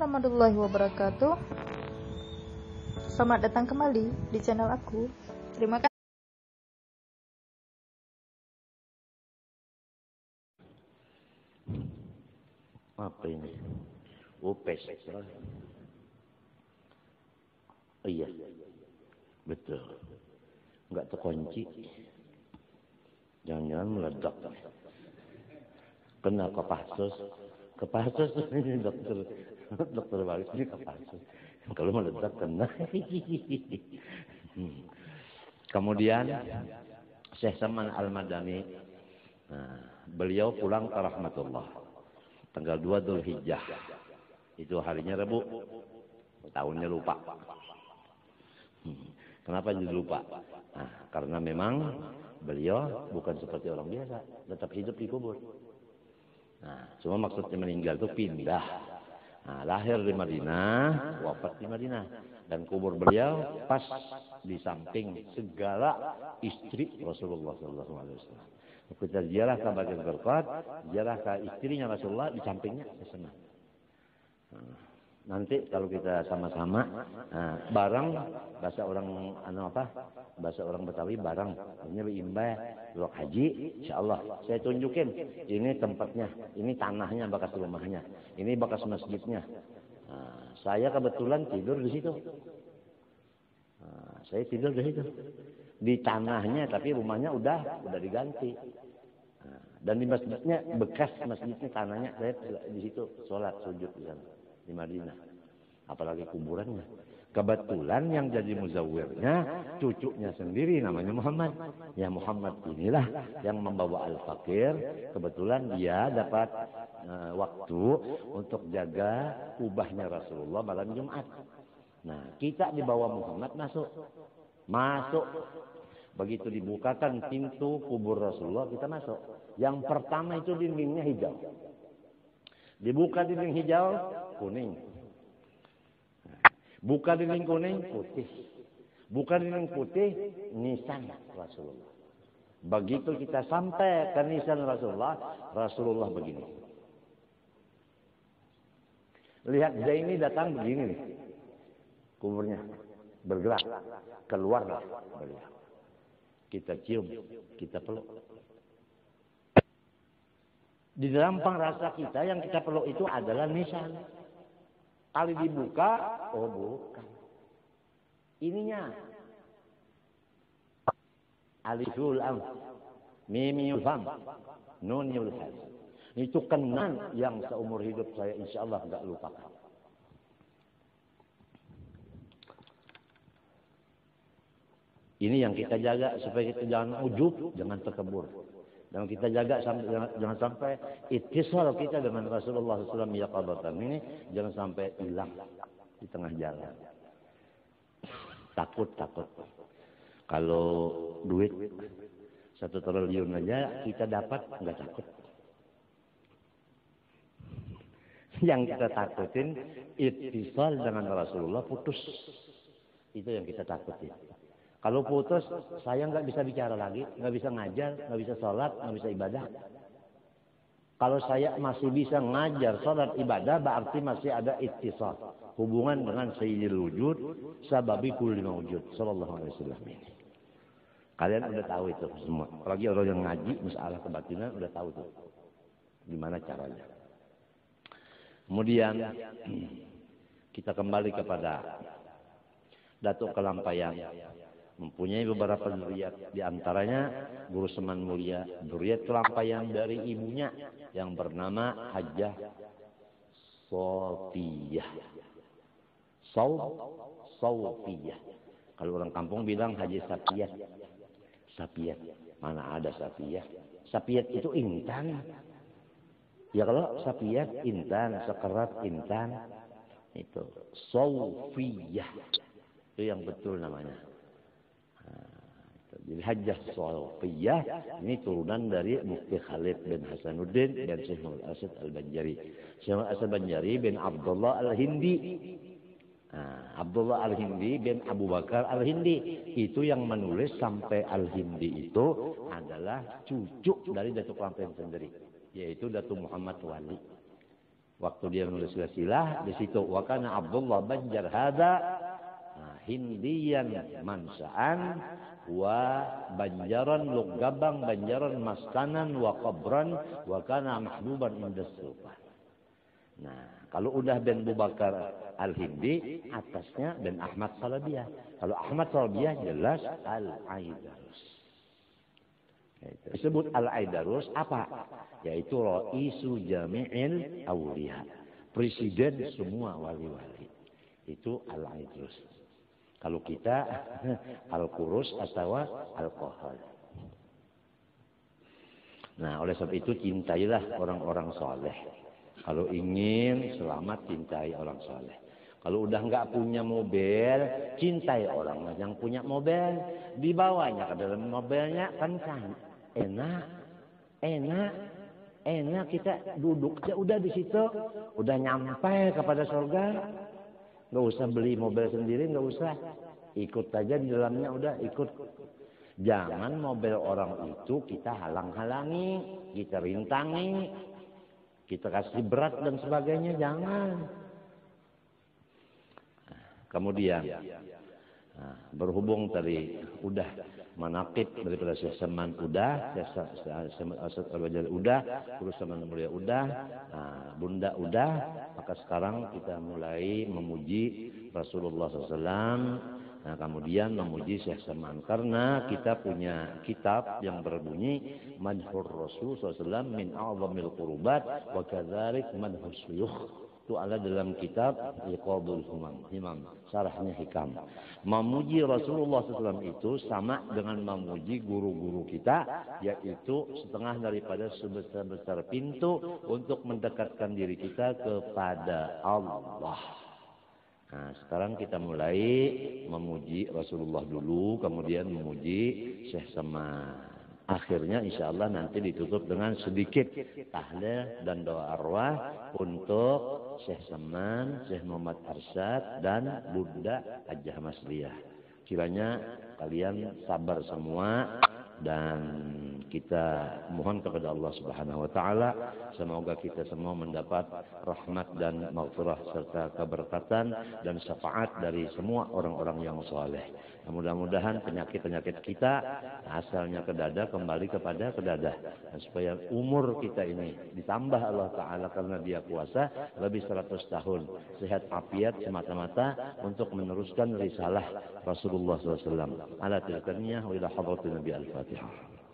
warahmatullahi wabarakatuh. Selamat datang kembali di channel aku. Terima kasih. Apa ini? Upes. Oh iya, betul. Enggak terkunci. Jangan-jangan meledak. Kena kepasus ini dokter Waris ini kepasus. Kalau meledak kena. Kemudian Syekh Saman Al-Madani, beliau pulang ke rahmatullah tanggal 2 Dzulhijjah. Itu harinya Rabu. Tahunnya lupa. Kenapa jadi lupa? Karena memang beliau bukan seperti orang biasa, tetap hidup di kubur. Cuma maksudnya meninggal itu pindah. Lahir di Madinah, wafat di Madinah. Dan kubur beliau pas di samping segala istri Rasulullah SAW. Kita ziarah ke Baginda Berkat, ziarah ke istrinya Rasulullah di sampingnya sana. Nanti kalau kita sama-sama bareng, bahasa orang bahasa orang Betawi bareng, artinya berimbah dua haji, insyaallah saya tunjukin ini tempatnya, ini tanahnya bekas rumahnya, ini bekas masjidnya. Saya kebetulan tidur di situ. Saya tidur di situ. Di tanahnya, tapi rumahnya udah diganti. Dan di masjidnya, bekas masjidnya tanahnya, saya di situ sholat sujud di sana. Di Madinah, apalagi kuburannya. Kebetulan yang jadi muzawwirnya cucunya sendiri namanya Muhammad. Ya Muhammad inilah yang membawa Al-Fakir. Kebetulan dia dapat waktu untuk jaga kubahnya Rasulullah malam Jumat. Nah, kita di bawah Muhammad masuk. Begitu dibukakan pintu kubur Rasulullah, kita masuk. Yang pertama itu dindingnya hijau. Dibuka dinding hijau, kuning. Buka dinding kuning, putih. Buka dinding putih, nisan Rasulullah. Begitu kita sampai ke nisan Rasulullah begini. Lihat Zaini datang begini nih. Kuburnya bergerak, keluarlah beliau. Kita cium, kita peluk. Di dalam pengrasa kita yang kita peluk itu adalah nisan. Kali dibuka, oh bukan. Ininya. Aliful am, mimul fam, nunul hal. Itu kenang yang seumur hidup saya insyaallah enggak lupakan. Ini yang kita jaga supaya kita jangan ujub, jangan terkebur. Dan kita jaga jangan sampai ittisal kita dengan Rasulullah SAW yaqadatan ini jangan sampai hilang di tengah jalan. Takut. Kalau duit 1 triliun aja kita dapat nggak takut. Yang kita takutin ittisal dengan Rasulullah putus. Itu yang kita takutin. Kalau putus, saya nggak bisa bicara lagi, nggak bisa ngajar, nggak bisa sholat, nggak bisa ibadah. Kalau saya masih bisa ngajar, sholat, ibadah, berarti masih ada ittisal. Hubungan dengan Sayyidil Wujud, sababi kulli mawjud, sallallahu alaihi wasallam ini. Kalian udah tahu itu semua. Apalagi orang yang ngaji, masalah kebatinan, udah tahu tuh. Gimana caranya. Kemudian, kita kembali kepada Datuk Kelampayang. Mempunyai beberapa dzurriyyat, di antaranya Guru Seman Mulia, dzurriyyat Kelampayang dari ibunya yang bernama Hajjah Sofiyah. Sofiyah. Kalau orang kampung bilang Haji Sapiyat. Sapiyat. Mana ada Sapiyah? Sapiyat itu intan. Ya kalau Sapiyat intan, sekerat intan. Itu Sofiyah. Itu yang betul namanya. Jadi Hajjah Sofiyah ini turunan dari Mufti Khalid bin Hasanuddin dan Syekh Muhammad Asad Al-Banjari. Syekh Muhammad Asad Al-Banjari bin Abdullah Al-Hindi. Abdullah Al-Hindi bin Abu Bakar Al-Hindi. Itu yang menulis sampai Al-Hindi itu adalah cucu dari Datuk Kelampayang sendiri. Yaitu Datuk Muhammad Wali. Waktu dia nulis silsilah di situ wa kana Abdullah Banjar hada Hindiyan mansaan wa Banjaran Lugabang Banjaran maskanan wa qabran wa kana mahbuban inda sultan. Nah, kalau udah Ben Bubakar Al-Hindi, atasnya Ben Ahmad Salabiyah. Kalau Ahmad Salabiyah jelas Al-Aidarus. Disebut Al-Aidarus apa? Yaitu Raisu Jami'il Awliya. Presiden semua wali-wali. Itu Al-Aidarus. Kalau kita Al-Qurus atau Al-Qahar. Nah, oleh sebab itu cintailah orang-orang soleh. Kalau ingin selamat, cintai orang soleh. Kalau udah nggak punya mobil, cintai orang yang punya mobil. Dibawanya ke dalam mobilnya kan enak kita duduk aja udah di situ, udah nyampe kepada surga. Nggak usah beli mobil sendiri, nggak usah. Ikut aja di dalamnya, udah ikut. Jangan mobil orang itu kita halang-halangi, kita rintangi, kita kasih berat dan sebagainya, jangan. Kemudian berhubung tadi udah manaqib daripada Syekh Saman udah, udah, urusan mulia udah, bunda udah, maka sekarang kita mulai memuji Rasulullah SAW. Nah, kemudian memuji Syekh Saman karena kita punya kitab yang berbunyi Madhur Rasul SAW min a'zamil qurubat wa kadzalik madhus syuyukh. Itu ada dalam kitab Iqadul Himam, syarahnya Hikam. Memuji Rasulullah SAW itu sama dengan memuji guru-guru kita, yaitu setengah daripada sebesar-besar pintu untuk mendekatkan diri kita kepada Allah. Nah, sekarang kita mulai memuji Rasulullah dulu, kemudian memuji Syekh Saman. Akhirnya insya Allah nanti ditutup dengan sedikit tahlil dan doa arwah untuk Syekh Saman, Syekh Muhammad Arsyad, dan Bunda Hajjah Masliyah. Kiranya kalian sabar semua dan kita mohon kepada Allah Subhanahu wa taala semoga kita semua mendapat rahmat dan maghfirah serta keberkatan dan syafaat dari semua orang-orang yang saleh. Mudah-mudahan penyakit-penyakit kita asalnya ke dada kembali kepada ke dada. Dan supaya umur kita ini ditambah Allah Ta'ala karena dia kuasa lebih 100 tahun. Sehat afiat semata-mata untuk meneruskan risalah Rasulullah SAW. Ala tilkaniyah wa ila hadratin Nabi Al-Fatihah.